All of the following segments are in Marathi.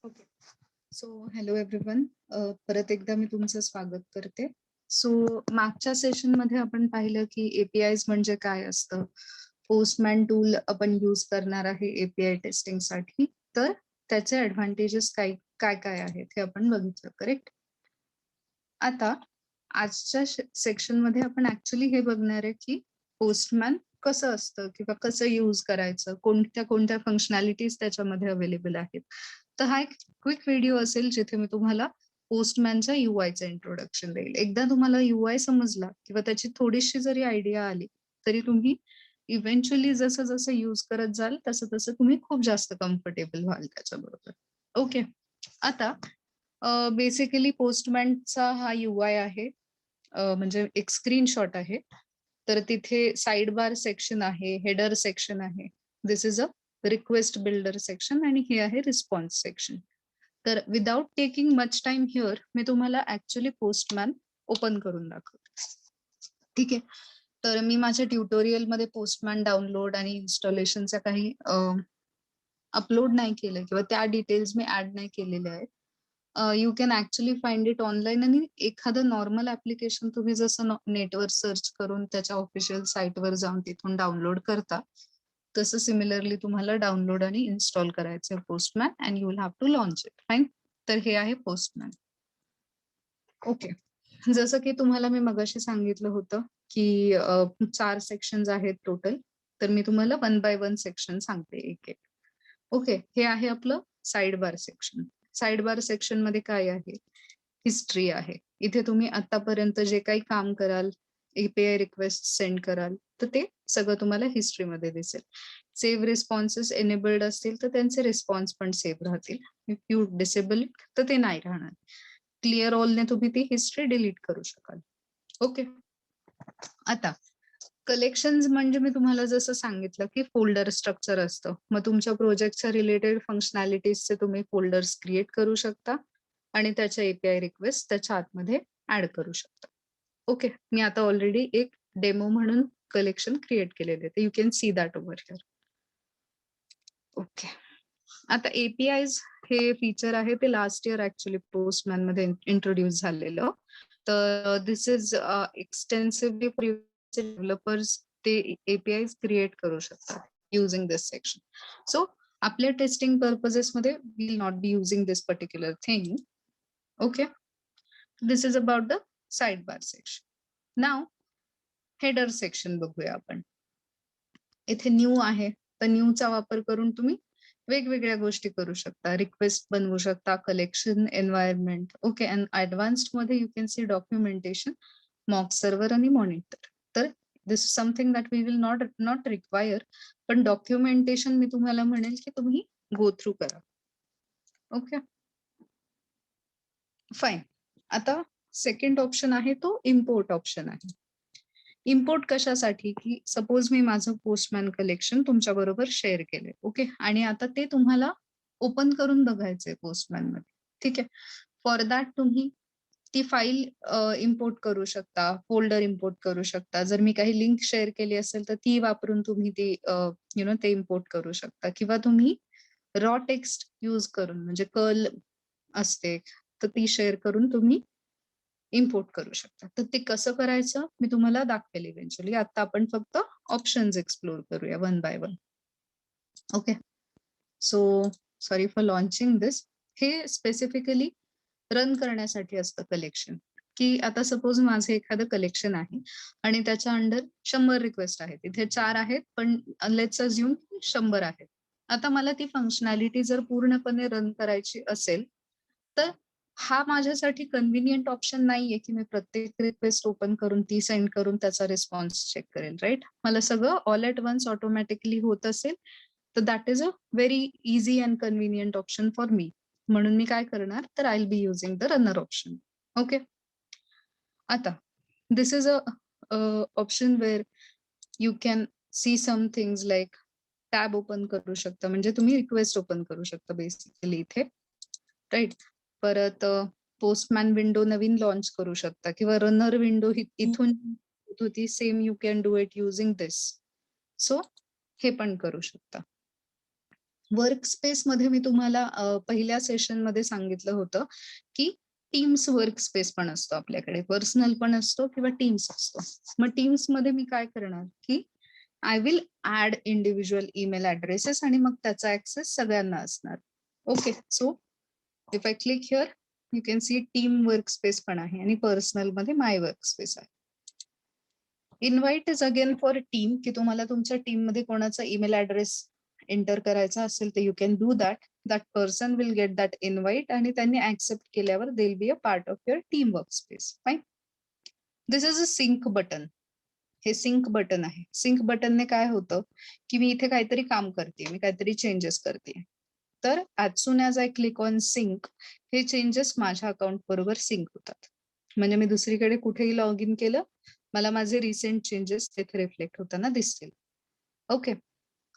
ओके. So hello everyone. परत एकदा मी तुमचं स्वागत करते. सो मागच्या सेशनमध्ये आपण पाहिलं की एपीआयज म्हणजे काय असतं. पोस्टमॅन टूल आपण यूज करणार आहे एपीआय टेस्टिंगसाठी. तर त्याचे ॲडव्हांटेजेस काय काय काय आहेत हे आपण बघितलं, करेक्ट? आता आजच्या सेक्शनमध्ये आपण ऍक्च्युली हे बघणार आहे की पोस्टमॅन कसं असतं किंवा कसं यूज करायचं, कोणत्या कोणत्या फंक्शनॅलिटीज त्याच्यामध्ये अवेलेबल आहेत. तर हा एक क्विक व्हिडिओ असेल जिथे मी तुम्हाला पोस्टमॅनच्या यूआयचं इंट्रोडक्शन देईल. एकदा तुम्हाला यूआय समजला किंवा त्याची थोडीशी जरी आयडिया आली तरी तुम्ही इव्हेंच्युअली जसं जसं यूज करत जाल तसं तसं तुम्ही खूप जास्त कम्फर्टेबल व्हाल त्याच्याबरोबर. ओके. आता बेसिकली पोस्टमॅनचा हा यूआय आहे. म्हणजे एक स्क्रीनशॉट आहे. तर तिथे साइड बार सेक्शन आहे, हेडर सेक्शन आहे. This is a request builder section आणि हे आहे रिस्पॉन्स सेक्शन. तर without taking much time here मी तुम्हाला ऍक्च्युअली पोस्टमॅन ओपन करून दाखवते. ठीक आहे. तर मी माझ्या ट्युटोरियलमध्ये पोस्टमॅन डाउनलोड आणि इन्स्टॉलेशनचा काही अपलोड नाही केलं किंवा त्या डिटेल्स मी ऍड नाही केलेल्या आहेत. You can actually find it online आणि एखादं नॉर्मल ऍप्लिकेशन तुम्ही जसं नेटवर सर्च करून त्याच्या ऑफिशियल साईटवर जाऊन तिथून डाउनलोड करता, तसं सिमिलरली तुम्हाला डाउनलोड आणि इन्स्टॉल करायचं आहे Postman and you will have to launch it. Fine. तर हे आहे पोस्टमॅन. ओके. जसं की तुम्हाला मी मगाशी सांगितलं होतं की 4 सेक्शन्स आहेत टोटल. तर मी तुम्हाला वन बाय वन सेक्शन सांगते एक एक. ओके. हे आहे आपलं side bar section. Side bar section मध्ये काय आहे? हिस्ट्री आहे. इथे तुम्ही आतापर्यंत जे काही काम कराल, एपीआय रिक्वेस्ट सेंड कराल, तर ते सगळं तुम्हाला हिस्ट्रीमध्ये दिसेल. सेव्ह रिस्पॉन्सेस एनेबल्ड असतील तर त्यांचे रिस्पॉन्स पण सेव्ह राहतील. इफ यू डिसेबल तर ते नाही राहणार. क्लिअर ऑलने तुम्ही ती हिस्ट्री डिलीट करू शकाल. ओके. आता कलेक्शन्स म्हणजे मी तुम्हाला जसं सांगितलं की फोल्डर स्ट्रक्चर असतं. मग तुमच्या प्रोजेक्टच्या रिलेटेड फंक्शनॅलिटीजचे तुम्ही फोल्डर्स क्रिएट करू शकता आणि त्याच्या एपीआय रिक्वेस्ट त्याच्या आतमध्ये ऍड करू शकता. ओके. मी आता ऑलरेडी एक डेमो म्हणून कलेक्शन क्रिएट केलेले आहे. You can see that over here. Okay. आता एपीआयज हे फीचर आहे ते लास्ट इयर ऍक्च्युली पोस्टमॅन मध्ये इंट्रोड्यूस झालेलं. तर दिस इज एक्सटेन्सिव्हली डेव्हलपर्स ते एपीआयज क्रिएट करू शकतात युझिंग दिस सेक्शन. सो आपल्या टेस्टिंग पर्पजेस मध्ये will not be using this particular thing. Okay. This is about the side bar section. Now header section बघूया आपण. इथे न्यू आहे. तर न्यूचा वापर करून तुम्ही वेगवेगळ्या गोष्टी करू शकता. रिक्वेस्ट बनवू शकता, collection, environment. Okay. And advanced मध्ये you can see documentation, mock server आणि मॉनिटर. तर this is something that we will not require. पण डॉक्युमेंटेशन मी तुम्हाला म्हणेल की तुम्ही गो थ्रू करा. ओके. फाईन. आता सेकंड ऑप्शन आहे तो इम्पोर्ट ऑप्शन आहे. इम्पोर्ट कशासाठी की सपोज मी माझं पोस्टमॅन कलेक्शन तुमच्या बरोबर शेअर केले. ओके. आणि आता ते तुम्हाला ओपन करून बघायचंय पोस्टमॅन मध्ये. ठीक आहे. फॉर दॅट तुम्ही ती फाईल इम्पोर्ट करू शकता, फोल्डर इम्पोर्ट करू शकता. जर मी काही लिंक शेअर केली असेल तर ती वापरून तुम्ही ती ते इम्पोर्ट करू शकता किंवा तुम्ही रॉ टेक्स्ट यूज करून म्हणजे कर्ल असते तर ती शेअर करून तुम्ही इम्पोर्ट करू शकता. तर ते कसं करायचं मी तुम्हाला दाखवेल इव्हेंच्युअली. आता आपण फक्त ऑप्शन्स एक्सप्लोर करूया one by one. Okay. So sorry for launching this. हे स्पेसिफिकली रन करण्यासाठी असतं कलेक्शन. की आता सपोज माझं एखादं कलेक्शन आहे आणि त्याच्या अंडर 100 रिक्वेस्ट आहेत. इथे 4 आहेत पण लेट्स अज्युम 100 आहेत. आता मला ती फंक्शनॅलिटी जर पूर्णपणे रन करायची असेल तर हा माझ्यासाठी कन्व्हिनियंट ऑप्शन नाहीये की मी प्रत्येक रिक्वेस्ट ओपन करून ती सेंड करून त्याचा रिस्पॉन्स चेक करेल, राईट? मला सगळं ऑल ॲट वन्स ऑटोमॅटिकली होत असेल तर that is a very easy and convenient option for me. म्हणून मी काय करणार तर I will be using the runner option. Okay. आता this is a option where you can see some things like tab open करू शकता म्हणजे तुम्ही रिक्वेस्ट ओपन करू शकता बेसिकली इथे, राईट? परत पोस्टमॅन विंडो नवीन लॉन्च करू शकता किंवा रनर विंडो इथून होती same you can do it using this. So हे पण करू शकता. वर्क स्पेस मध्ये मी तुम्हाला पहिल्या सेशन मध्ये सांगितलं होतं की टीम्स वर्क स्पेस पण असतो आपल्याकडे, पर्सनल पण असतो किंवा टीम्स असतो. मग टीम्स मध्ये मी काय करणार की I will add individual email addresses आणि मग त्याचा ऍक्सेस सगळ्यांना असणार. Okay, so if I click here you can see team work space पण आहे आणि पर्सनल मध्ये माय वर्क स्पेस आहे. Invite is again for team, की तुम्हाला तुमच्या टीम मध्ये कोणाचा ईमेल ऍड्रेस एंटर करायचा असेल तर you can do that. That person will get that invite आणि त्यांनी ऍक्सेप्ट केल्यावर they will be a part of your team work space. Fine. This is a sync button. हे सिंक बटन आहे. सिंक बटनने काय होतं की मी इथे काहीतरी काम करते, मी काहीतरी चेंजेस करते, तर as soon as I click on sync हे चेंजेस माझ्या अकाउंट बरोबर सिंक होतात. म्हणजे मी दुसरीकडे कुठेही लॉग इन केलं, मला माझे रिसेंट चेंजेस तिथे रिफ्लेक्ट होताना दिसतील. ओके.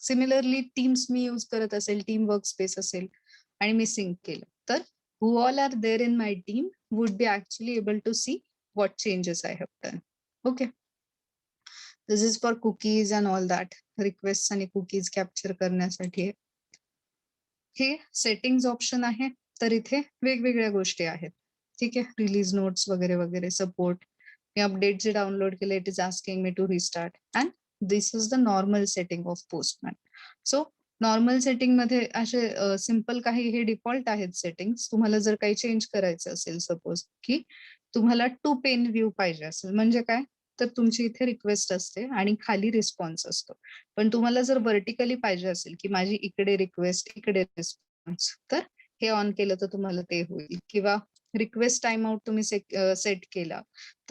सिमिलरली टीम्स मी यूज करत असेल, टीम वर्क स्पेस असेल आणि मी सिंक केलं, तर who all are there in my team would be actually able to see what changes I have done. Okay. This is for cookies and all that. Request आणि कुकीज कॅप्चर करण्यासाठी हे सेटिंग्स ऑप्शन आहे. तर इथे वेगवेगळ्या गोष्टी आहेत. ठीक आहे, रिलीज नोट्स वगैरे वगैरे, सपोर्ट, मी अपडेट जे डाउनलोड केले it is asking me to restart and this is the normal setting of Postman. So normal setting मध्ये असे सिंपल काही हे डिफॉल्ट आहेत सेटिंग्स. तुम्हाला जर काही चेंज करायचं असेल, सपोज की तुम्हाला 2 पेन व्ह्यू पाहिजे असेल, म्हणजे काय, तर तुमची इथे रिक्वेस्ट असते आणि खाली रिस्पॉन्स असतो. पण तुम्हाला जर व्हर्टिकली पाहिजे असेल की माझी इकडे रिक्वेस्ट इकडे रिस्पॉन्स, तर हे ऑन केलं तर तुम्हाला ते होईल. किंवा रिक्वेस्ट टाइम आउट तुम्ही सेट केला,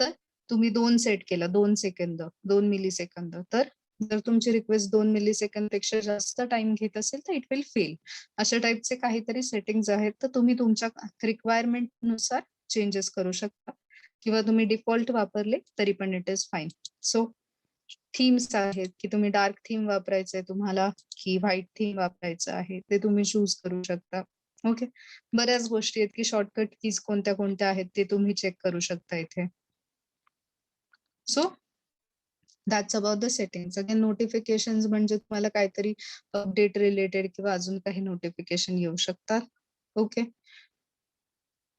तर तुम्ही 2 सेट केला, 2 सेकंद, 2 मिली सेकंद, तर जर तुमची रिक्वेस्ट 2 मिली सेकंद पेक्षा जास्त टाइम घेत असेल तर इट विल फेल. अशा टाइपचे काहीतरी सेटिंग्स आहेत, तर तुम्ही तुमच्या रिक्वायरमेंट नुसार चेंजेस करू शकता किंवा तुम्ही डिफॉल्ट वापरले तरी पण it is fine. So themes आहेत की तुम्ही डार्क थीम वापरायचंय तुम्हाला की व्हाईट थीम वापरायचं आहे, ते तुम्ही चूज करू शकता. ओके. बऱ्याच गोष्टी आहेत की शॉर्टकट कीज कोणत्या कोणत्या आहेत ते तुम्ही चेक करू शकता इथे. So that's about the settings. Again notifications म्हणजे तुम्हाला काहीतरी अपडेट रिलेटेड किंवा अजून काही नोटिफिकेशन येऊ शकतात. Okay,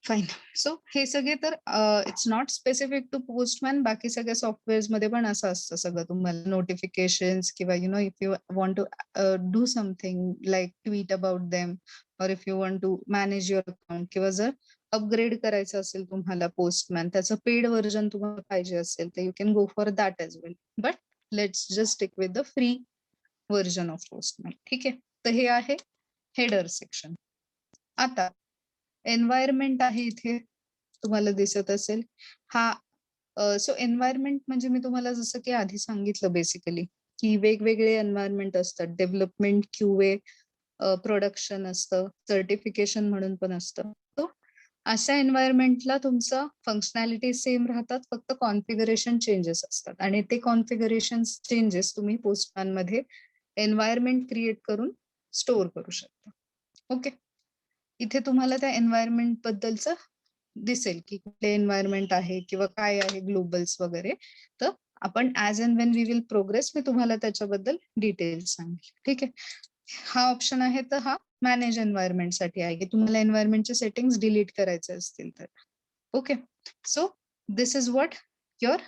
fine. सो हे सगळे तर it's not specific to Postman, बाकी सगळ्या सॉफ्टवेअर्स मध्ये पण असं असतं सगळं. तुम्हाला नोटिफिकेशन्स किंवा you know if you want to do something like tweet about them or if you want to manage your account, किंवा जर अपग्रेड करायचं असेल तुम्हाला पोस्टमॅन, त्याचं पेड व्हर्जन तुम्हाला पाहिजे असेल तर you can go for that as well. But let's just stick with the free version of Postman. ठीक आहे, तर हे आहे हेडर सेक्शन. आता एन्व्हायरमेंट आहे इथे, तुम्हाला दिसत असेल. हा सो एन्व्हायरमेंट म्हणजे मी तुम्हाला जसं की आधी सांगितलं बेसिकली की वेगवेगळे एन्व्हायरमेंट असतात. डेव्हलपमेंट, क्यूए, प्रोडक्शन असतं, सर्टिफिकेशन म्हणून पण असतं. तो अशा एन्व्हायरमेंटला तुमचं फंक्शनॅलिटी सेम राहतात, फक्त कॉन्फिगरेशन चेंजेस असतात आणि ते कॉन्फिगरेशन चेंजेस तुम्ही पोस्टमॅन मध्ये एन्व्हायरमेंट क्रिएट करून स्टोअर करू शकता. ओके. इथे तुम्हाला त्या एन्व्हायरमेंट बद्दलचं दिसेल की कुठले एन्व्हायरमेंट आहे किंवा काय आहे ग्लोबल्स वगैरे. तर आपण as and when we will progress मी तुम्हाला त्याच्याबद्दल डिटेल्स सांगेल. ठीक आहे. हा ऑप्शन आहे तर हा मॅनेज एन्व्हायरमेंट साठी आहे की तुम्हाला एन्व्हायरमेंटचे सेटिंग्स डिलीट करायचे असतील तर. Okay. So this is what your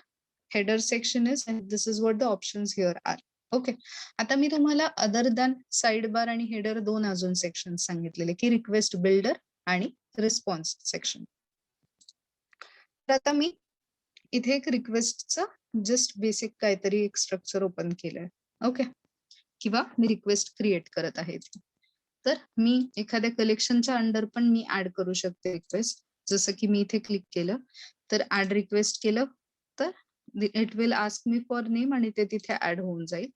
header section is and this is what the options here are. Okay. आता मी तुम्हाला अदर दॅन साइड बार आणि हेडर 2 अजून सेक्शन सांगितलेले की रिक्वेस्ट बिल्डर आणि रिस्पॉन्स सेक्शन. तर आता मी इथे एक रिक्वेस्टचं जस्ट बेसिक काहीतरी एक स्ट्रक्चर ओपन केलंय. ओके. किंवा मी रिक्वेस्ट क्रिएट करत आहे. तर मी एखाद्या कलेक्शनच्या अंडर पण मी ऍड करू शकते रिक्वेस्ट. जसं की मी इथे क्लिक केलं तर ऍड रिक्वेस्ट केलं तर it will ask me for name आणि ते तिथे ऍड होऊन जाईल.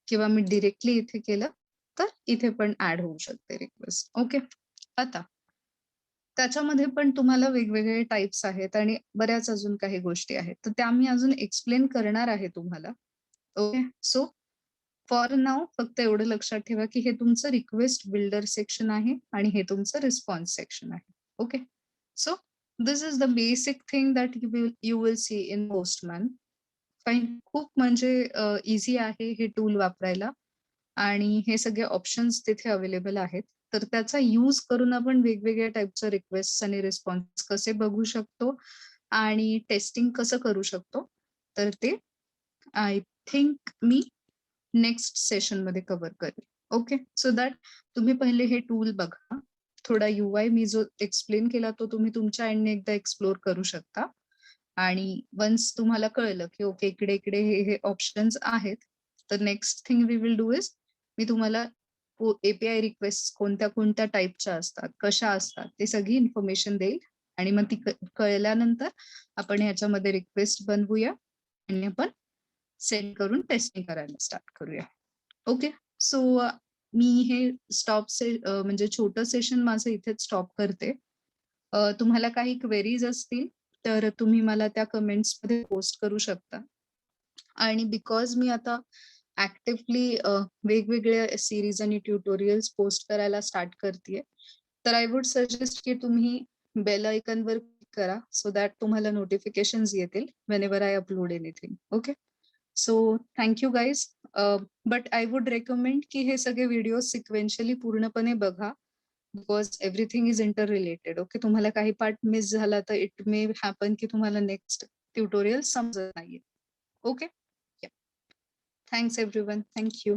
किंवा मी डिरेक्टली इथे केलं तर इथे पण ऍड होऊ शकते रिक्वेस्ट. ओके. आता त्याच्यामध्ये पण तुम्हाला वेगवेगळे टाइप्स आहेत आणि बऱ्याच अजून काही गोष्टी आहेत, तर त्या मी अजून एक्सप्लेन करणार आहे तुम्हाला. ओके. सो फॉर नाव फक्त एवढं लक्षात ठेवा की हे तुमचं रिक्वेस्ट बिल्डर सेक्शन आहे आणि हे तुमचं रिस्पॉन्स सेक्शन आहे. Okay. So this is the basic thing that you will see in postman. Fine. खूप म्हणजे इझी आहे हे टूल वापरायला आणि हे सगळे ऑप्शन्स तिथे अवेलेबल आहेत. तर त्याचा यूज करून आपण वेगवेगळ्या टाइपच्या रिक्वेस्ट आणि रिस्पॉन्स कसे बघू शकतो आणि टेस्टिंग कसं करू शकतो. तर ते आय थिंक मी नेक्स्ट सेशनमध्ये कव्हर करेल. ओके. सो दॅट तुम्ही पहिले हे टूल बघा. थोडा यूआय मी जो एक्सप्लेन केला तो तुम्ही तुमच्या एंडने एकदा एक्सप्लोर करू शकता. आणि वन्स तुम्हाला कळलं, की ओके इकडे हे ऑप्शन्स आहेत. तर next thing we will do is मी तुम्हाला एपीआय रिक्वेस्ट कोणत्या टाइपच्या असतात, कशा असतात, ते सगळी इन्फॉर्मेशन देईल आणि मग ती कळल्यानंतर आपण ह्याच्यामध्ये रिक्वेस्ट बनवूया आणि आपण सेंड करून टेस्टिंग करायला स्टार्ट करूया. ओके. सो मी हे म्हणजे छोटं सेशन माझं इथेच स्टॉप करते. तुम्हाला काही क्वेरीज असतील तर तुम्ही मला त्या कमेंट्समध्ये पोस्ट करू शकता. आणि बिकॉज मी आता ऍक्टिव्हली वेगवेगळ्या सीरीज आणि ट्युटोरियल्स पोस्ट करायला स्टार्ट करतेय, तर आय वुड सजेस्ट की तुम्ही बेल आयकॉनवर क्लिक करा सो दॅट तुम्हाला नोटिफिकेशन्स येतील whenever I upload anything. Okay. So thank you guys. But I would recommend की हे सगळे व्हिडिओ सिक्वेन्शियली पूर्णपणे बघा because everything is inter related. Okay. तुम्हाला काही पार्ट मिस झाला तर इट मे हॅपन की तुम्हाला नेक्स्ट ट्युटोरियल समजत नाहीये. Okay. Thanks everyone. Thank you.